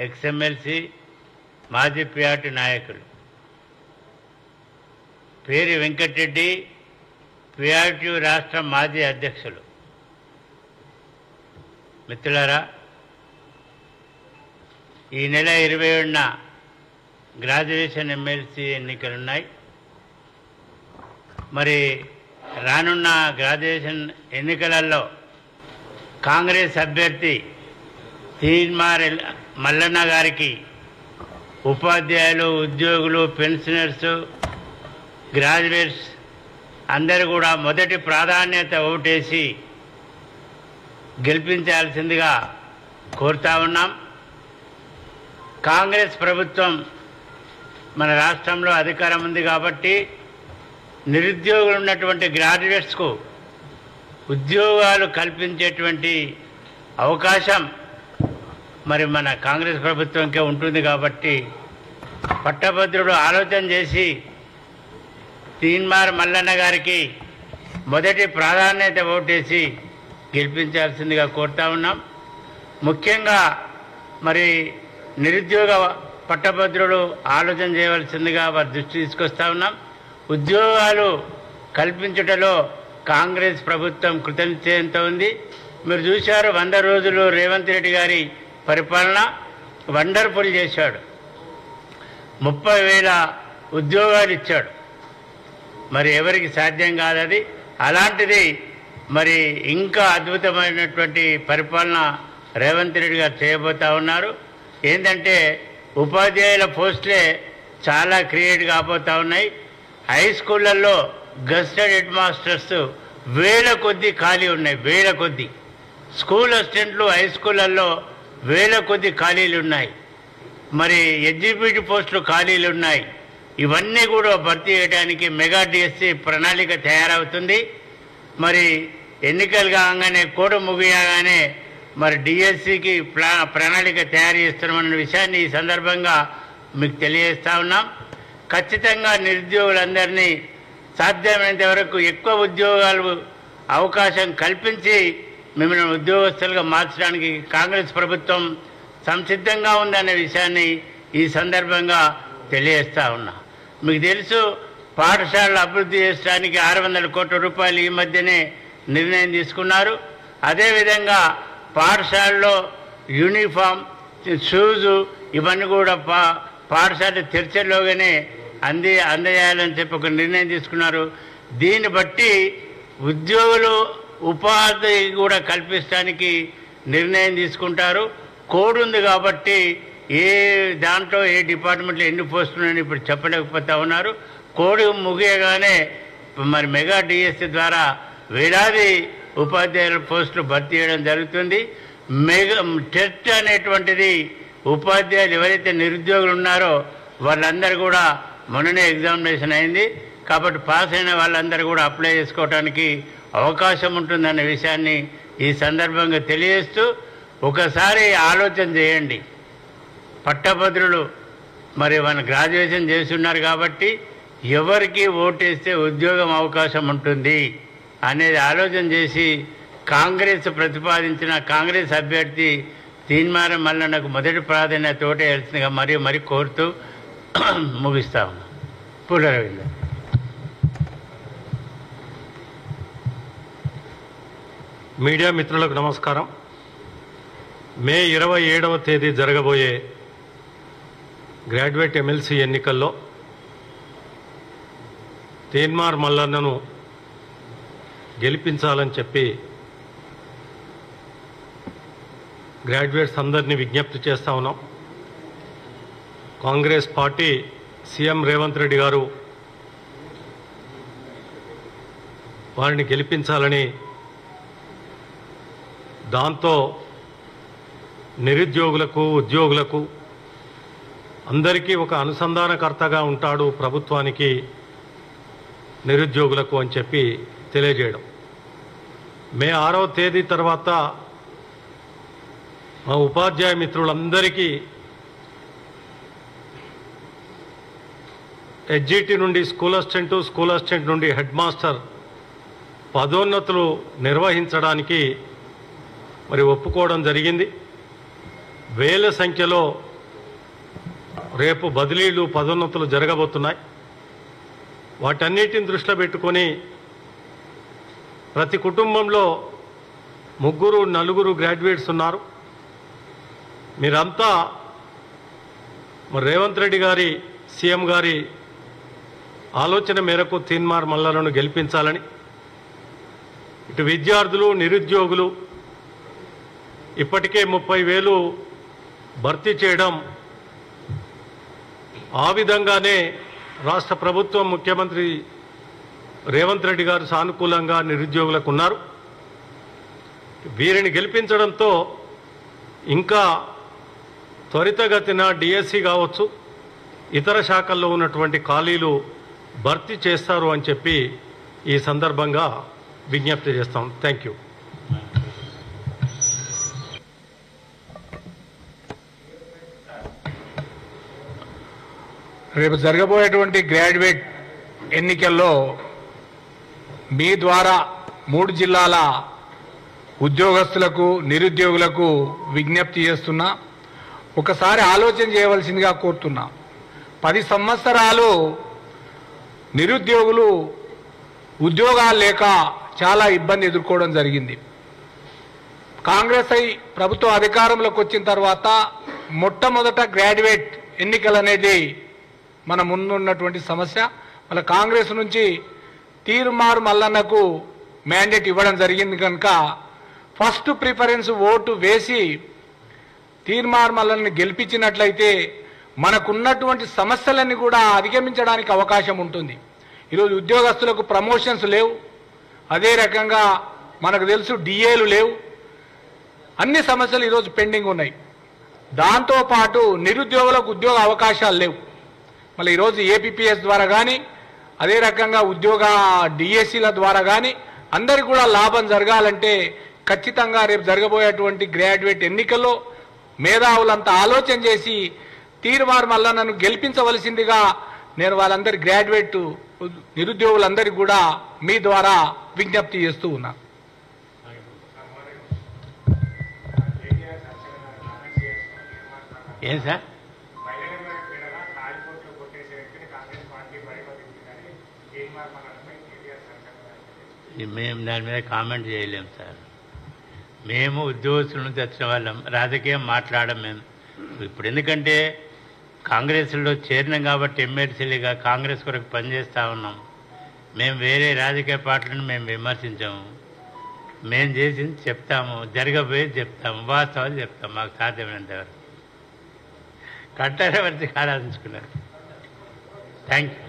Ex-MLC మాజీ PRT నాయకులు పేరి వెంకటరెడ్డి పిఆర్టీ రాష్ట్ర మాజీ అధ్యక్షులు. మిత్రులారా, ఈ నెల 27న గ్రాడ్యుయేషన్ ఎమ్మెల్సీ ఎన్నికలున్నాయి. మరి రానున్న గ్రాడ్యుయేషన్ ఎన్నికలలో కాంగ్రెస్ అభ్యర్థి తీన్మార్ మల్లన్న గారికి ఉపాధ్యాయులు, ఉద్యోగులు, పెన్షనర్స్, గ్రాడ్యుయేట్స్ అందరూ కూడా మొదటి ప్రాధాన్యత ఓటేసి గెలిపించాల్సిందిగా కోరుతా ఉన్నాం. కాంగ్రెస్ ప్రభుత్వం మన రాష్ట్రంలో అధికారం ఉంది కాబట్టి నిరుద్యోగులు ఉన్నటువంటి గ్రాడ్యుయేట్స్కు ఉద్యోగాలు కల్పించేటువంటి అవకాశం మరి మన కాంగ్రెస్ ప్రభుత్వంకే ఉంటుంది కాబట్టి పట్టభద్రుడు ఆలోచన చేసి తీన్మార్ మల్లన్న గారికి మొదటి ప్రాధాన్యత ఓటేసి గెలిపించాల్సిందిగా కోరుతా ఉన్నాం. ముఖ్యంగా మరి నిరుద్యోగ పట్టభద్రులు ఆలోచన చేయవలసిందిగా వారి దృష్టి తీసుకొస్తా ఉన్నాం. ఉద్యోగాలు కల్పించుటలో కాంగ్రెస్ ప్రభుత్వం కృతనిశ్చయంతో ఉంది. మీరు చూశారు, 100 రోజులు రేవంత్ రెడ్డి గారి పరిపాలన వండర్ఫుల్ చేశాడు. 30,000 ఉద్యోగాలు ఇచ్చాడు. మరి ఎవరికి సాధ్యం కాదది. అలాంటిది మరి ఇంకా అద్భుతమైనటువంటి పరిపాలన రేవంత్ రెడ్డి గారు చేయబోతా ఉన్నారు. ఏంటంటే ఉపాధ్యాయుల పోస్టులే చాలా క్రియేట్ కాబోతా ఉన్నాయి. హై స్కూళ్ళల్లో గెస్టెడ్ హెడ్ మాస్టర్స్ వేల కొద్దీ ఖాళీ ఉన్నాయి. వేల కొద్దీ స్కూల్ అసిస్టెంట్లు హై స్కూళ్ళల్లో వేల కొద్దీ ఖాళీలు ఉన్నాయి. మరి ఎగ్జిక్యూటివ్ పోస్టులు ఖాళీలు ఉన్నాయి. ఇవన్నీ కూడా భర్తీ చేయడానికి మెగా డిఎస్సి ప్రణాళిక తయారవుతుంది. మరి ఎన్నికలు కాగానే కోడ్ ముగియగానే మరి డిఎస్సికి ప్రణాళిక తయారు చేస్తున్నామన్న విషయాన్ని ఈ సందర్భంగా మీకు తెలియజేస్తా ఉన్నాం. ఖచ్చితంగా నిరుద్యోగులందరినీ సాధ్యమైనంత వరకు ఎక్కువ ఉద్యోగాలు అవకాశం కల్పించి మిమ్మల్ని ఉద్యోగస్తులుగా మార్చడానికి కాంగ్రెస్ ప్రభుత్వం సంసిద్ధంగా ఉందనే విషయాన్ని ఈ సందర్భంగా తెలియజేస్తా ఉన్నా. మీకు తెలుసు, పాఠశాలలు అభివృద్ధి చేయడానికి 600 కోట్ల రూపాయలు ఈ మధ్యనే నిర్ణయం తీసుకున్నారు. అదేవిధంగా పాఠశాలలో యూనిఫామ్, షూజు ఇవన్నీ కూడా పాఠశాల తెరిచేలోగానే అందజేయాలని చెప్పి ఒక నిర్ణయం తీసుకున్నారు. దీన్ని బట్టి ఉద్యోగులు ఉపాధి కూడా కల్పించడానికి నిర్ణయం తీసుకుంటారు. కోడ్ ఉంది కాబట్టి ఏ దాంట్లో ఏ డిపార్ట్మెంట్లో ఎన్ని పోస్టులు ఉన్నాయని ఇప్పుడు చెప్పలేకపోతా ఉన్నారు. కోడ్ ముగియగానే మరి మెగా డిఎస్సి ద్వారా వేలాది ఉపాధ్యాయుల పోస్టులు భర్తీ చేయడం జరుగుతుంది. టెట్ అనేటువంటిది ఉపాధ్యాయులు ఎవరైతే నిరుద్యోగులు ఉన్నారో వాళ్ళందరూ కూడా మొన్ననే ఎగ్జామినేషన్ అయింది కాబట్టి పాస్ అయిన వాళ్ళందరూ కూడా అప్లై చేసుకోవడానికి అవకాశం ఉంటుందనే విషయాన్ని ఈ సందర్భంగా తెలియజేస్తూ ఒకసారి ఆలోచన చేయండి. పట్టభద్రులు మరి మన గ్రాడ్యుయేషన్ చేసి ఉన్నారు కాబట్టి ఎవరికి ఓటేస్తే ఉద్యోగం అవకాశం ఉంటుంది అనేది ఆలోచన చేసి కాంగ్రెస్ ప్రతిపాదించిన కాంగ్రెస్ అభ్యర్థి తీన్మార్ మల్లన్నకు మొదటి ప్రాధాన్యత ఓటేయాల్సిందిగా మరీ కోరుతూ ముగిస్తా ఉన్నాం. పూల రవీంద్ర. మీడియా మిత్రులకు నమస్కారం. మే 27వ తేదీ జరగబోయే గ్రాడ్యుయేట్ ఎమ్మెల్సీ ఎన్నికల్లో తీన్మార్ మల్లన్నను గెలిపించాలని చెప్పి గ్రాడ్యుయేట్స్ అందరినీ విజ్ఞప్తి చేస్తా ఉన్నాం. కాంగ్రెస్ పార్టీ సీఎం రేవంత్ రెడ్డి గారు వారిని గెలిపించాలని, దాంతో నిరుద్యోగులకు, ఉద్యోగులకు అందరికీ ఒక అనుసంధానకర్తగా ఉంటాడు ప్రభుత్వానికి, నిరుద్యోగులకు అని చెప్పి తెలియజేయడం. మే 6వ తేదీ తర్వాత మా ఉపాధ్యాయ మిత్రులందరికీ హెచ్జిటి నుండి స్కూల్ అసిస్టెంట్ నుండి హెడ్ మాస్టర్ పదోన్నతులు నిర్వహించడానికి మరి ఒప్పుకోవడం జరిగింది. వేల సంఖ్యలో రేపు బదిలీలు పదోన్నతులు జరగబోతున్నాయి. వాటన్నిటిని దృష్టిలో పెట్టుకొని ప్రతి కుటుంబంలో 3-4 గ్రాడ్యుయేట్స్ ఉన్నారు. మీరంతా మరి రేవంత్ రెడ్డి గారి సీఎం గారి ఆలోచన మేరకు తీన్మార్ మల్లాలను గెలిపించాలని ఇటు విద్యార్థులు నిరుద్యోగులు ఇప్పటికే 30,000 భర్తీ చేయడం, ఆ విధంగానే రాష్ట్ర ప్రభుత్వం ముఖ్యమంత్రి రేవంత్ రెడ్డి గారు సానుకూలంగా నిరుద్యోగులకు ఉన్నారు. వీరిని గెలిపించడంతో ఇంకా త్వరితగతిన డిఎస్సి కావచ్చు ఇతర శాఖల్లో ఉన్నటువంటి ఖాళీలు భర్తీ చేస్తారు అని చెప్పి ఈ సందర్భంగా విజ్ఞప్తి చేస్తాం. Thank you. రేపు జరగబోయేటువంటి గ్రాడ్యుయేట్ ఎన్నికల్లో మీ ద్వారా 3 జిల్లాల ఉద్యోగస్తులకు నిరుద్యోగులకు విజ్ఞప్తి చేస్తున్నా. ఒకసారి ఆలోచన చేయవలసిందిగా కోరుతున్నా. 10 సంవత్సరాలు నిరుద్యోగులు ఉద్యోగాలు లేక చాలా ఇబ్బంది ఎదుర్కోవడం జరిగింది. కాంగ్రెస్ ప్రభుత్వం అధికారంలోకి వచ్చిన తర్వాత మొట్టమొదట గ్రాడ్యుయేట్ ఎన్నికలు అనేది మన ముందున్నటువంటి సమస్య. మన కాంగ్రెస్ నుంచి తీర్మార్ మల్లన్నకు మ్యాండేట్ ఇవ్వడం జరిగింది కనుక ఫస్ట్ ప్రిఫరెన్స్ ఓటు వేసి తీర్మార్ మల్లన్నని గెలిపించినట్లయితే మనకున్నటువంటి సమస్యలన్నీ కూడా అధిగమించడానికి అవకాశం ఉంటుంది. ఈరోజు ఉద్యోగస్తులకు ప్రమోషన్స్ లేవు, అదే రకంగా మనకు తెలుసు డిఏలు లేవు, అన్ని సమస్యలు ఈరోజు పెండింగ్ ఉన్నాయి. దాంతోపాటు నిరుద్యోగులకు ఉద్యోగ అవకాశాలు లేవు. మళ్ళీ ఈరోజు ఏపీపీఎస్ ద్వారా కానీ అదే రకంగా ఉద్యోగ డిఎస్సీల ద్వారా కానీ అందరికీ కూడా లాభం జరగాలంటే ఖచ్చితంగా రేపు జరగబోయేటువంటి గ్రాడ్యుయేట్ ఎన్నికల్లో మేధావులంతా ఆలోచన చేసి తీర్మార్ మల్లన్నను గెలిపించవలసిందిగా నేను వాళ్ళందరి గ్రాడ్యుయేట్ నిరుద్యోగులందరికీ కూడా మీ ద్వారా విజ్ఞప్తి చేస్తూ ఉన్నా. ఏం సార్? మేము దాని మీద కామెంట్ చేయలేము సార్. మేము ఉద్యోగస్తుల నుంచి వచ్చిన వాళ్ళం, రాజకీయం మాట్లాడడం మేము ఇప్పుడు. ఎందుకంటే కాంగ్రెస్లో చేరినాం కాబట్టి ఎమ్మెల్సీలుగా కాంగ్రెస్ కొరకు పనిచేస్తూ ఉన్నాం. మేము వేరే రాజకీయ పార్టీలను మేము విమర్శించాము. మేము చేసింది చెప్తాము, జరగబోయేది చెప్తాము, వాస్తవాలు చెప్తాము మాకు సాధ్యమైనంత వరకు. కట్టారే వచ్చి ఆలోచించుకున్నారు. Thank you.